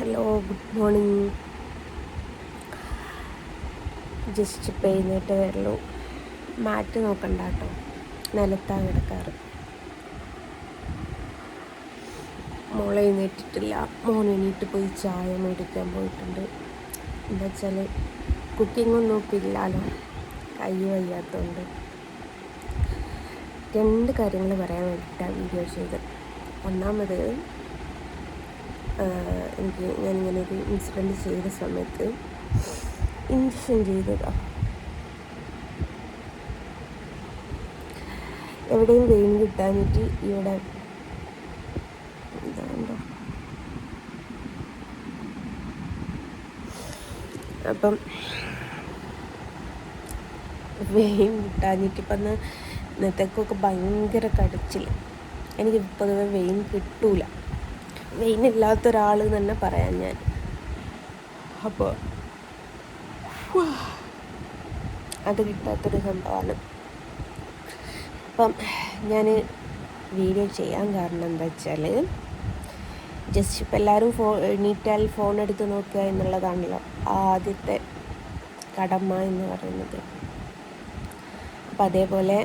Hello, good morning. Just ഇപ്പോൾ എഴുന്നേറ്റ് വരുള്ളൂ. മാറ്റ് നോക്കണ്ട കേട്ടോ, നിലത്താണ് കിടക്കാറ്. മോളെ എഴുന്നേറ്റിട്ടില്ല. മോൻ എണീറ്റ് പോയി ചായ മേടിക്കാൻ പോയിട്ടുണ്ട്. എന്താ വെച്ചാൽ കുക്കിങ്ങൊന്നും ഇപ്പോൾ ഇല്ലല്ലോ, കൈ വയ്യാത്തതുകൊണ്ട്. രണ്ട് കാര്യങ്ങൾ പറയാൻ വേണ്ടിയിട്ടാണ് വീഡിയോ ചെയ്തത്. ഒന്നാമത്, ഞാനിങ്ങനെ ഒരു ഇൻസിഡൻറ്റ് ചെയ്ത സമയത്ത് ഇഞ്ചക്ഷൻ ചെയ്തതാണ്. എവിടെയും വെയിൻ കിട്ടാനിട്ട് ഇവിടെ എന്താ അപ്പം വെയിൻ കിട്ടാനിട്ട് ഇപ്പം ഇന്നത്തേക്കൊക്കെ ഭയങ്കര കടച്ചിൽ. എനിക്ക് പൊതുവെ വെയിൻ കിട്ടൂല. വെയിൻ ഇല്ലാത്തൊരാൾ തന്നെ പറയാം ഞാൻ. അപ്പോൾ അത് കിട്ടാത്തൊരു സംഭവമാണ്. അപ്പം ഞാൻ വീഡിയോ ചെയ്യാൻ കാരണം എന്താ വെച്ചാൽ, ജസ്റ്റ് ഇപ്പം എല്ലാവരും എണീറ്റാൽ ഫോൺ എടുത്ത് നോക്കുക എന്നുള്ളതാണല്ലോ ആദ്യത്തെ കടമ എന്ന് പറയുന്നത്. അപ്പം അതേപോലെ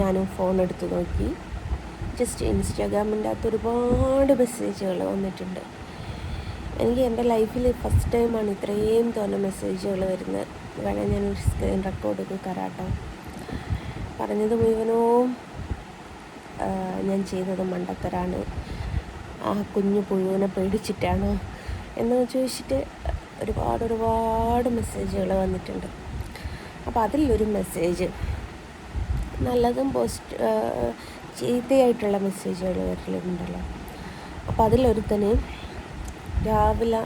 ഞാനും ഫോൺ എടുത്ത് നോക്കി. ജസ്റ്റ് ഇൻസ്റ്റാഗ്രാമിൻ്റെ അകത്ത് ഒരുപാട് മെസ്സേജുകൾ വന്നിട്ടുണ്ട്. എനിക്ക് എൻ്റെ ലൈഫിൽ ഫസ്റ്റ് ടൈമാണ് ഇത്രയും തോന്നെ മെസ്സേജുകൾ വരുന്നത്. വേണേൽ ഞാനൊരു സ്ക്രീൻ റെക്കോർഡ് തരാട്ടോ. പറഞ്ഞത് മുഴുവനോ ഞാൻ ചെയ്തത് മണ്ടത്തരാണ്, ആ കുഞ്ഞു പുഴുവിനെ പേടിച്ചിട്ടാണോ എന്ന് ചോദിച്ചിട്ട് ഒരുപാട് മെസ്സേജുകൾ വന്നിട്ടുണ്ട്. അപ്പോൾ അതിലൊരു മെസ്സേജ്, നല്ലതും ചീത്തയായിട്ടുള്ള മെസ്സേജുകൾ വരലുണ്ടല്ലോ. അപ്പോൾ അതിലൊരുത്തന് രാവിലെ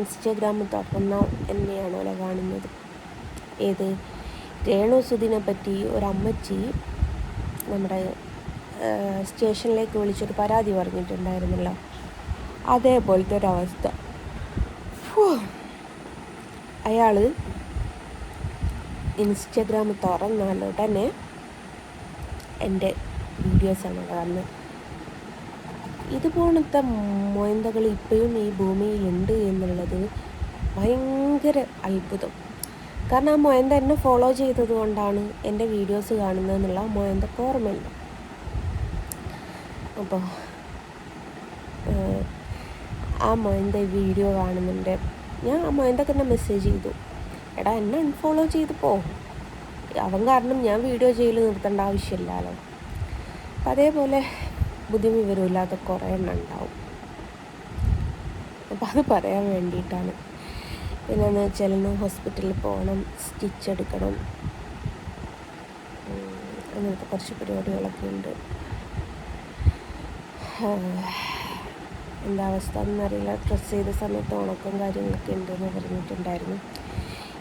ഇൻസ്റ്റാഗ്രാം തുറന്ന എന്നെയാണല്ലോ കാണുന്നത്. ഏത് രേണു സുധിനെ പറ്റി ഒരമ്മച്ചി നമ്മുടെ സ്റ്റേഷനിലേക്ക് വിളിച്ചൊരു പരാതി പറഞ്ഞിട്ടുണ്ടായിരുന്നല്ലോ, അതേപോലത്തെ ഒരവസ്ഥ. അയാൾ ഇൻസ്റ്റഗ്രാം തുറന്നാൽ ഉടനെ എൻ്റെ വീഡിയോസാണ് കാണുന്നത്. ഇതുപോലത്തെ മൊയന്തകൾ ഇപ്പോഴും ഈ ഭൂമിയിലുണ്ട് എന്നുള്ളത് ഭയങ്കര അത്ഭുതം. കാരണം ആ മൊയന്ത എന്നെ ഫോളോ ചെയ്തത് കൊണ്ടാണ് എൻ്റെ വീഡിയോസ് കാണുന്നതെന്നുള്ള മൊയന്തക്ക് ഓർമ്മയില്ല. അപ്പോൾ ആ മൊയന്ത വീഡിയോ കാണുന്നുണ്ട്. ഞാൻ ആ മൊയന്തക്ക് തന്നെ മെസ്സേജ് ചെയ്തു, എടാ എന്നെ അൺഫോളോ ചെയ്ത് പോ, അവൻ കാരണം ഞാൻ വീഡിയോ ചെയ്യൽ നിർത്തേണ്ട ആവശ്യമില്ലല്ലോ. അപ്പം അതേപോലെ ബുദ്ധിമുട്ട് വിവരമില്ലാത്ത കുറേ എണ്ണം ഉണ്ടാവും. അപ്പം അത് പറയാൻ വേണ്ടിയിട്ടാണ്. പിന്നെ എന്ന് വെച്ചാൽ ഹോസ്പിറ്റലിൽ പോകണം, സ്റ്റിച്ച് എടുക്കണം, അങ്ങനത്തെ കുറച്ച് പരിപാടികളൊക്കെ ഉണ്ട്. എന്താ അവസ്ഥ എന്നറിയില്ല. ഡ്രസ്സ് ചെയ്ത സമയത്ത് ഉണക്കം കാര്യങ്ങളൊക്കെ ഉണ്ടെന്ന് പറഞ്ഞിട്ടുണ്ടായിരുന്നു.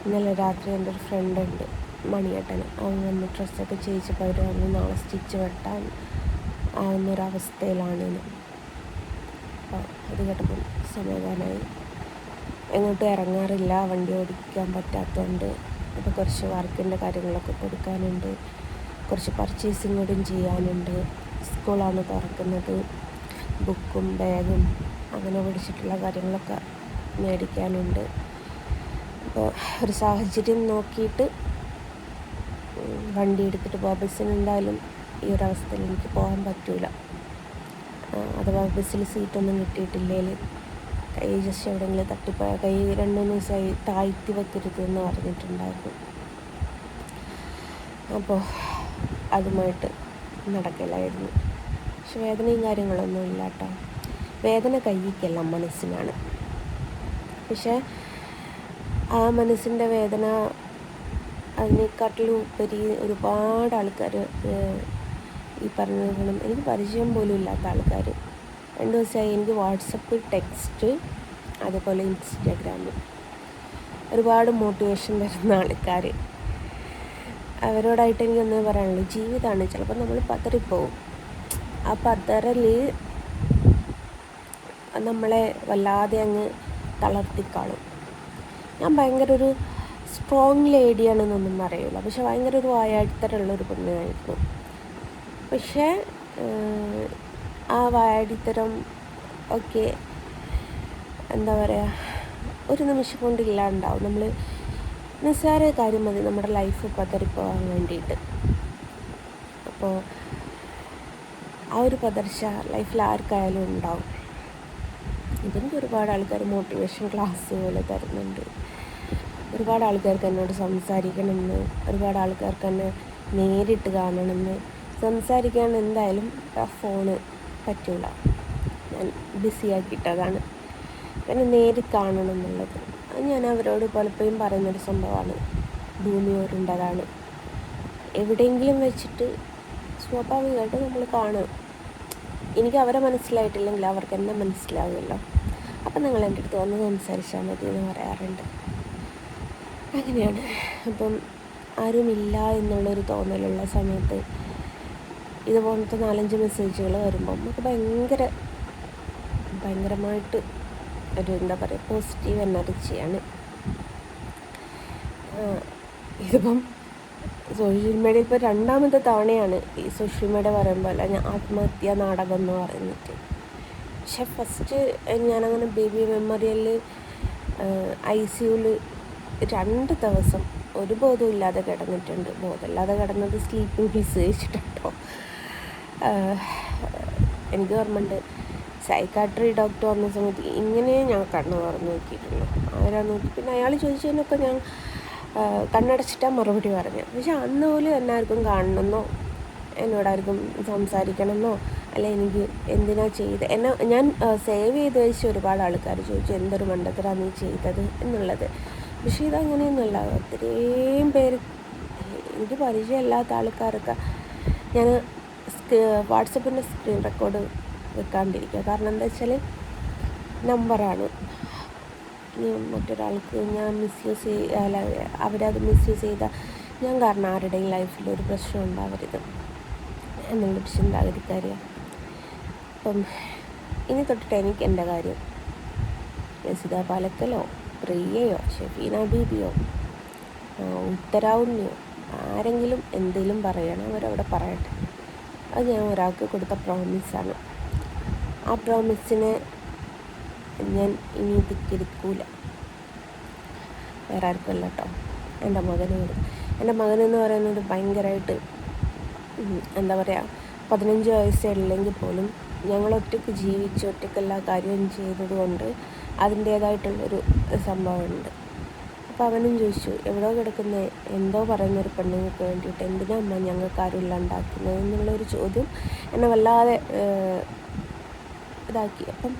ഇന്നലെ രാത്രി എൻ്റെ ഒരു ഫ്രണ്ട് ഉണ്ട്, മണിയേട്ടൻ, അവൻ വന്ന് ഡ്രസ്സൊക്കെ ചെയ്യിച്ചപ്പോൾ അവർ വന്ന് നാളെ സ്റ്റിച്ച് വെട്ടാൻ ആവുന്നൊരവസ്ഥയിലാണെന്ന്. അപ്പോൾ അത് കേട്ടപ്പോൾ സമാധാനമായി. എങ്ങോട്ടും ഇറങ്ങാറില്ല, വണ്ടി ഓടിക്കാൻ പറ്റാത്തതുകൊണ്ട്. അപ്പോൾ കുറച്ച് വർക്കിൻ്റെ കാര്യങ്ങളൊക്കെ കൊടുക്കാനുണ്ട്, കുറച്ച് പർച്ചേസിങ് കൂടിയും ചെയ്യാനുണ്ട്. സ്കൂളാണ് തുറക്കുന്നത്, ബുക്കും ബാഗും അങ്ങനെ പഠിച്ചിട്ടുള്ള കാര്യങ്ങളൊക്കെ മേടിക്കാനുണ്ട്. അപ്പോൾ ഒരു സാഹചര്യം നോക്കിയിട്ട് വണ്ടി എടുത്തിട്ട് പോകാം. ബസ്സിന് എന്തായാലും ഈ ഒരവസ്ഥയിൽ എനിക്ക് പോകാൻ പറ്റില്ല. അഥവാ ബസ്സിൽ സീറ്റൊന്നും കിട്ടിയിട്ടില്ലെങ്കിൽ കൈ ജസ്റ്റ് എവിടെയെങ്കിലും തട്ടിപ്പോയാൽ കൈ 2-3 ദിവസമായി താഴ്ത്തി വെക്കരുതെന്ന് പറഞ്ഞിട്ടുണ്ടായിരുന്നു. അപ്പോൾ അതുമായിട്ട് നടക്കലായിരുന്നു. പക്ഷെ വേദനയും കാര്യങ്ങളൊന്നും ഇല്ല കേട്ടോ. വേദന കൈക്കല്ല, മനസ്സിനാണ്. പക്ഷേ ആ മനസ്സിൻ്റെ വേദന അതിനെക്കാട്ടിലും ഉപരി ഒരുപാട് ആൾക്കാർ ഈ പറഞ്ഞ എനിക്ക് പരിചയം പോലും ഇല്ലാത്ത ആൾക്കാർ 2 ദിവസമായി എനിക്ക് വാട്സപ്പ്, ടെക്സ്റ്റ്, അതുപോലെ ഇൻസ്റ്റാഗ്രാമിൽ ഒരുപാട് മോട്ടിവേഷൻ തരുന്ന ആൾക്കാർ. അവരോടായിട്ട് എനിക്കൊന്നേ പറയാനുള്ളൂ, ജീവിതമാണ്. ചിലപ്പോൾ നമ്മൾ പതറിപ്പോവും. ആ പതറൽ നമ്മളെ വല്ലാതെ അങ്ങ് തളർത്തിക്കാളും. ഞാൻ ഭയങ്കര ഒരു സ്ട്രോങ് ലേഡിയാണെന്നൊന്നും അറിയില്ല, പക്ഷെ ഭയങ്കര ഒരു വായാടിത്തരമുള്ളൊരു പെണ്ണായിരുന്നു. പക്ഷേ ആ വായാടിത്തരം ഒക്കെ എന്താ പറയുക, ഒരു നിമിഷം കൊണ്ട് ഇല്ലാണ്ടാവും. നമ്മൾ നിസ്സാര കാര്യം മതി നമ്മുടെ ലൈഫ് പതറിപ്പോകാൻ വേണ്ടിയിട്ട്. അപ്പോൾ ആ ഒരു പതർച്ച ലൈഫിൽ ആർക്കായാലും ഉണ്ടാവും. ഇതെനിക്ക് ഒരുപാട് ആൾക്കാർ മോട്ടിവേഷൻ ക്ലാസ് പോലെ തരുന്നുണ്ട്. ഒരുപാട് ആൾക്കാർക്ക് എന്നോട് സംസാരിക്കണമെന്ന്, ഒരുപാട് ആൾക്കാർക്ക് എന്നെ നേരിട്ട് കാണണമെന്ന്. സംസാരിക്കാൻ എന്തായാലും ഫോണ് പറ്റില്ല, ഞാൻ ബിസിയാക്കിയിട്ടതാണ്. പിന്നെ നേരിൽ കാണണം എന്നുള്ളത് അത് ഞാൻ അവരോട് പലപ്പോഴും പറയുന്നൊരു സംഭവമാണ്. ഭൂമി ഉരുണ്ടതാണ്. എവിടെയെങ്കിലും വെച്ചിട്ട് സ്വാഭാവികമായിട്ട് നമ്മൾ കാണും. എനിക്ക് അവരെ മനസ്സിലായിട്ടില്ലെങ്കിൽ അവർക്ക് എന്നെ മനസ്സിലാവുമല്ലോ. അപ്പം നിങ്ങൾ എൻ്റെ അടുത്ത് വന്ന് സംസാരിച്ചാൽ മതി എന്ന് പറയാറുണ്ട്. അങ്ങനെയാണ്. അപ്പം ആരുമില്ല എന്നുള്ളൊരു തോന്നലുള്ള സമയത്ത് ഇതുപോലത്തെ 4-5 മെസ്സേജുകൾ വരുമ്പോൾ നമുക്ക് ഭയങ്കരമായിട്ട് ഒരു എന്താ പറയുക, പോസിറ്റീവ് എനർജിയാണ്. ഇതിപ്പം സോഷ്യൽ മീഡിയ ഇപ്പോൾ 2ാമത്തെ തവണയാണ് ഈ സോഷ്യൽ മീഡിയ പറയുമ്പോൾ അല്ല ഞാൻ ആത്മഹത്യാ നാടകം എന്ന് പറയുന്നിട്ട്. പക്ഷെ ഫസ്റ്റ് ഞാനങ്ങനെ ബേബി മെമ്മോറിയലിൽ ICUവിൽ 2 ദിവസം ഒരു ബോധവും ഇല്ലാതെ കിടന്നിട്ടുണ്ട്. ബോധമില്ലാതെ കിടന്നത് സ്ലീപ്പിംഗ് പിൽസ് കഴിച്ചിട്ടോ. എനിക്ക് ഓർമ്മയുണ്ട്, സൈക്കാട്രി ഡോക്ടർ വന്ന സമയത്ത് ഇങ്ങനെ ഞാൻ കണ്ണ് തുറന്ന് നോക്കിയിട്ടുള്ളൂ. ആരാ നോക്കി, പിന്നെ അയാൾ ചോദിച്ചതിനൊക്കെ ഞാൻ കണ്ണടച്ചിട്ടാണ് മറുപടി പറഞ്ഞത്. പക്ഷെ അന്ന് പോലും എന്നാർക്കും കാണണമെന്നോ എന്നോടാർക്കും സംസാരിക്കണമെന്നോ അല്ല എനിക്ക് എന്തിനാ ചെയ്ത് ഞാൻ സേവ് ചെയ്ത് വെച്ച് ഒരുപാട് ആൾക്കാർ ചോദിച്ചു എന്തൊരു മണ്ടത്തരാണ് നീ ചെയ്തത് എന്നുള്ളത്. പക്ഷേ ഇതങ്ങനെയൊന്നുമല്ല. അത്രയും പേര്, എനിക്ക് പരിചയമില്ലാത്ത ആൾക്കാരൊക്കെ ഞാൻ വാട്സപ്പിൻ്റെ സ്ക്രീൻ റെക്കോർഡ് വെക്കാണ്ടിരിക്കുക. കാരണം എന്താ വെച്ചാൽ നമ്പറാണ്. മറ്റൊരാൾക്ക് ഞാൻ അവരത് മിസ്യൂസ് ചെയ്താൽ ഞാൻ കാരണം ആരുടെയും ലൈഫിലൊരു പ്രശ്നം ഉണ്ടാവരുത് എന്നുള്ളൊരു ചിന്താഗതിക്കാരിയാണ്. അപ്പം ഇനി തൊട്ടിട്ട് എനിക്ക് എൻ്റെ കാര്യം രസിത പാലക്കലോ പ്രിയയോ ഷെഫീന ബീബിയോ ഉത്തരാവുണ്ണിയോ ആരെങ്കിലും എന്തെങ്കിലും പറയണം, അവരവിടെ പറയട്ടെ. അത് ഞാൻ ഒരാൾക്ക് കൊടുത്ത പ്രോമിസാണ്. ആ പ്രോമിസിനെ ഞാൻ ഇനി ധിക്കരിക്കൂല. വേറെ ആർക്കുമല്ല കേട്ടോ, എൻ്റെ മകനോട്. എൻ്റെ മകനെന്ന് പറയുന്നത് ഭയങ്കരമായിട്ട് എന്താ പറയുക, 15 വയസ്സേ ഉള്ളെങ്കിൽ പോലും ഞങ്ങൾ ഒറ്റയ്ക്ക് ജീവിച്ച് ഒറ്റയ്ക്കെല്ലാ കാര്യവും ചെയ്തതുകൊണ്ട് അതിൻ്റേതായിട്ടുള്ളൊരു സംഭവമുണ്ട്. അപ്പോൾ അവനും ചോദിച്ചു, എവിടെയോ കിടക്കുന്ന എന്തോ പറയുന്നൊരു പെണ്ണുങ്ങൾക്ക് വേണ്ടിയിട്ട് എന്തിനാ അമ്മ ഞങ്ങൾക്ക് ആരും ഇല്ലാണ്ടാക്കുന്നത് എന്നുള്ളൊരു ചോദ്യം എന്നെ വല്ലാതെ ഇതാക്കി. അപ്പം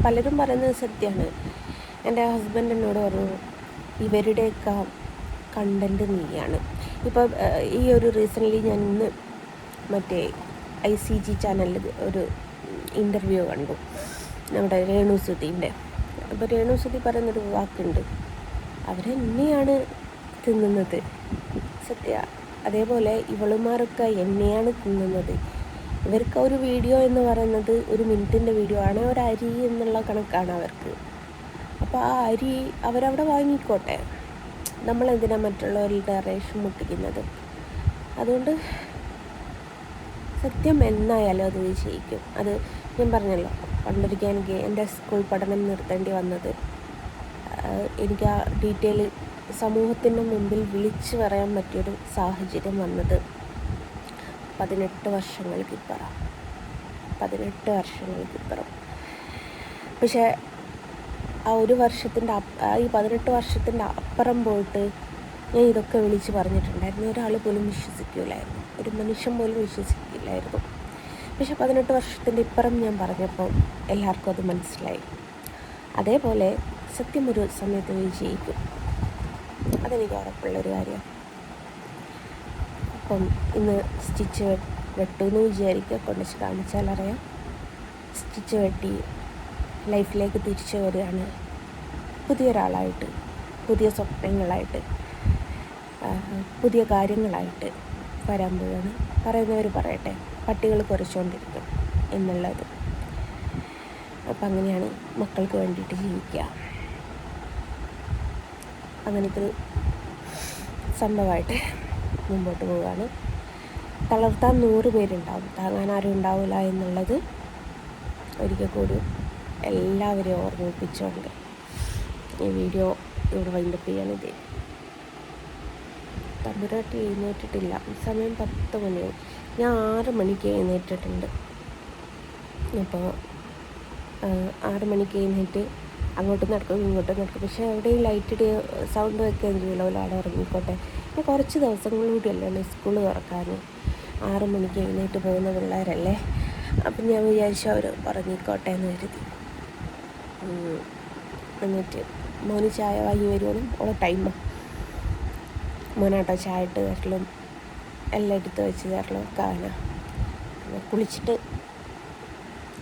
പലരും പറയുന്നത് സത്യമാണ്. എൻ്റെ ഹസ്ബൻഡ് എന്നോട് പറഞ്ഞു, ഇവരുടെയൊക്കെ കണ്ടൻറ്റ് നീയാണ്. ഇപ്പോൾ ഈ ഒരു റീസെൻ്റ്ലി ഞാൻ ഇന്ന് മറ്റേ ICG ചാനലിൽ ഒരു ഇൻ്റർവ്യൂ കണ്ടു, നമ്മുടെ രേണുസുധീൻ്റെ. അപ്പോൾ രേണുസുധി പറയുന്നൊരു വാക്കുണ്ട്, അവരെന്നെയാണ് തിന്നുന്നത്. സത്യ. അതേപോലെ ഇവളുമാരൊക്കെ എന്നെയാണ് തിന്നുന്നത്. ഇവർക്ക് ഒരു വീഡിയോ എന്ന് പറയുന്നത് 1 മിനിറ്റിൻ്റെ വീഡിയോ ആണ്, ഒരു അരി എന്നുള്ള കണക്കാണ് അവർക്ക്. അപ്പോൾ ആ അരി അവരവിടെ വാങ്ങിക്കോട്ടെ, നമ്മളെന്തിനാണ് മറ്റുള്ളവരുടെ റേഷൻ മുട്ടിക്കുന്നത്? അതുകൊണ്ട് സത്യം എന്നായാലും അത് വിജയിക്കും. അത് ഞാൻ പറഞ്ഞല്ലോ, പണ്ടൊരിക്കൽ എനിക്ക് എൻ്റെ സ്കൂൾ പഠനം നിർത്തേണ്ടി വന്നത് എനിക്ക് ആ ഡീറ്റെയിൽ സമൂഹത്തിൻ്റെ മുമ്പിൽ വിളിച്ചു പറയാൻ പറ്റിയൊരു സാഹചര്യം വന്നത് 18 വർഷങ്ങൾക്കിപ്പുറം. പക്ഷേ ആ ഒരു വർഷത്തിൻ്റെ ഈ 18 വർഷത്തിൻ്റെ അപ്പുറം പോയിട്ട് ഞാൻ ഇതൊക്കെ വിളിച്ച് പറഞ്ഞിട്ടുണ്ടായിരുന്നു. ഒരാൾ പോലും വിശ്വസിക്കില്ലായിരുന്നു, ഒരു മനുഷ്യൻ പോലും വിശ്വസിക്കില്ലായിരുന്നു. പക്ഷെ 18 വർഷത്തിൻ്റെ ഇപ്പുറം ഞാൻ പറഞ്ഞപ്പോൾ എല്ലാവർക്കും അത് മനസ്സിലായി. അതേപോലെ സത്യം ഒരു സമയത്ത് വിജയിക്കും, അതെനിക്ക് ഉറപ്പുള്ളൊരു കാര്യമാണ്. അപ്പം ഇന്ന് സ്റ്റിച്ച് വെട്ടുമെന്ന് വിചാരിക്കുക, കൊണ്ടുവച്ച് കാണിച്ചാലറിയാം. സ്റ്റിച്ച് വെട്ടി ലൈഫിലേക്ക് തിരിച്ചു വരികയാണ്, പുതിയൊരാളായിട്ട്, പുതിയ സ്വപ്നങ്ങളായിട്ട്, പുതിയ കാര്യങ്ങളായിട്ട് വരാൻ പോവുകയാണ്. പറയുന്നവർ പറയട്ടെ, പട്ടികൾ കുറച്ചുകൊണ്ടിരിക്കും എന്നുള്ളത്. അപ്പം അങ്ങനെയാണ് മക്കൾക്ക് വേണ്ടിയിട്ട് ജീവിക്കുക. അങ്ങനത്തെ ഒരു സംഭവമായിട്ട് മുമ്പോട്ട് പോവുകയാണ്. തളർത്താൻ 100 പേരുണ്ടാവും, താങ്ങാൻ ആരും ഉണ്ടാവില്ല എന്നുള്ളത് ഒരിക്കൽ കൂടി എല്ലാവരെയും ഓർമ്മിപ്പിച്ചുകൊണ്ട് ഈ വീഡിയോ ഇവിടെ വൈൻഡപ്പ് ചെയ്യാനിത്. തമ്പുരാട്ടി എഴുന്നേറ്റിട്ടില്ല. സമയം 10 മണിയായി. ഞാൻ 6 മണിക്ക് എഴുന്നേറ്റിട്ടുണ്ട്. അപ്പോൾ 6 മണിക്ക് എഴുന്നേറ്റ് അങ്ങോട്ടും നടക്കും ഇങ്ങോട്ടും നടക്കും. പക്ഷേ എവിടെയും ലൈറ്റ് സൗണ്ട് വെക്കുകയും ചെയ്യില്ല, അവിടെ ഇറങ്ങിക്കോട്ടെ. പിന്നെ കുറച്ച് ദിവസങ്ങളിലൂടെയല്ലേ സ്കൂൾ തുറക്കാൻ. 6 മണിക്ക് എഴുന്നേറ്റ് പോകുന്ന പിള്ളേരല്ലേ. അപ്പം ഞാൻ വിചാരിച്ചു അവർ ഉറങ്ങിക്കോട്ടെ എന്ന് കരുതി. എന്നിട്ട് മോന് ചായ വാങ്ങി വരുവോളും ഉള്ള ടൈമാണ്. മോനാട്ടോ ചായ ഇട്ട് തരലും എല്ലാം എടുത്ത് വെച്ച് തരലും ഒക്കെ കുളിച്ചിട്ട്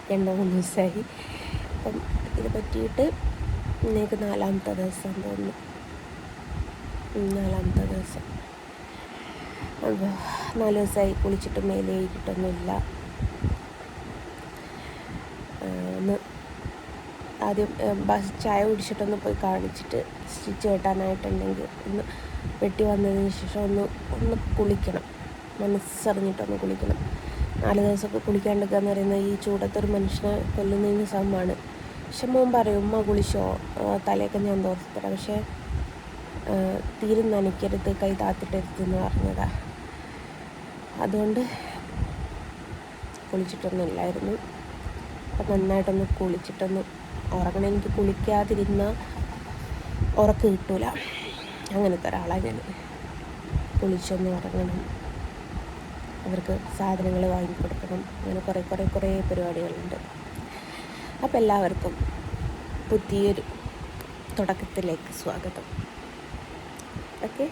2-3 ദിവസമായി. അപ്പം ഇത് പറ്റിയിട്ട് ഇന്നേക്ക് 4ാമത്തെ ദിവസം തോന്നുന്നു. 4ാമത്തെ ദിവസം. അപ്പോൾ 4 ദിവസമായി കുളിച്ചിട്ട് മേലെ കഴിക്കിട്ടൊന്നുമില്ല. ഒന്ന് ആദ്യം ചായ കുടിച്ചിട്ടൊന്ന് പോയി കാണിച്ചിട്ട് സ്റ്റിച്ച് വെട്ടാനായിട്ടുണ്ടെങ്കിൽ ഒന്ന് വെട്ടി വന്നതിന് ശേഷം ഒന്ന് കുളിക്കണം. മനസ്സറിഞ്ഞിട്ടൊന്ന് കുളിക്കണം. 4 ദിവസമൊക്കെ കുളിക്കാണ്ടിരിക്കുക എന്ന് പറയുന്നത് ഈ ചൂടത്തൊരു മനുഷ്യനെ കൊല്ലുന്നതിന് സമമാണ്. പക്ഷെ മോൻ പറയും, ഉമ്മ കുളിച്ചോ, തലയൊക്കെ ഞാൻ തോർത്തിത്തരാം, പക്ഷേ തീരെ നനയ്ക്കരുത്, കൈ താത്തിട്ടരുതെന്ന് പറഞ്ഞതാ. അതുകൊണ്ട് കുളിച്ചിട്ടൊന്നുമില്ലായിരുന്നു. അപ്പം നന്നായിട്ടൊന്ന് കുളിച്ചിട്ടൊന്ന് ഉറങ്ങണം. എനിക്ക് കുളിക്കാതിരുന്ന ഉറക്കം കിട്ടൂല. അങ്ങനത്തെ ഒരാളാണ് ഞാൻ. കുളിച്ചൊന്ന് ഉറങ്ങണം, അവർക്ക് സാധനങ്ങൾ വാങ്ങിക്കൊടുക്കണം, അങ്ങനെ കുറേ പരിപാടികളുണ്ട്. അപ്പോൾ എല്ലാവർക്കും പുതിയൊരു തുടക്കത്തിലേക്ക് സ്വാഗതം. ഓക്കെ.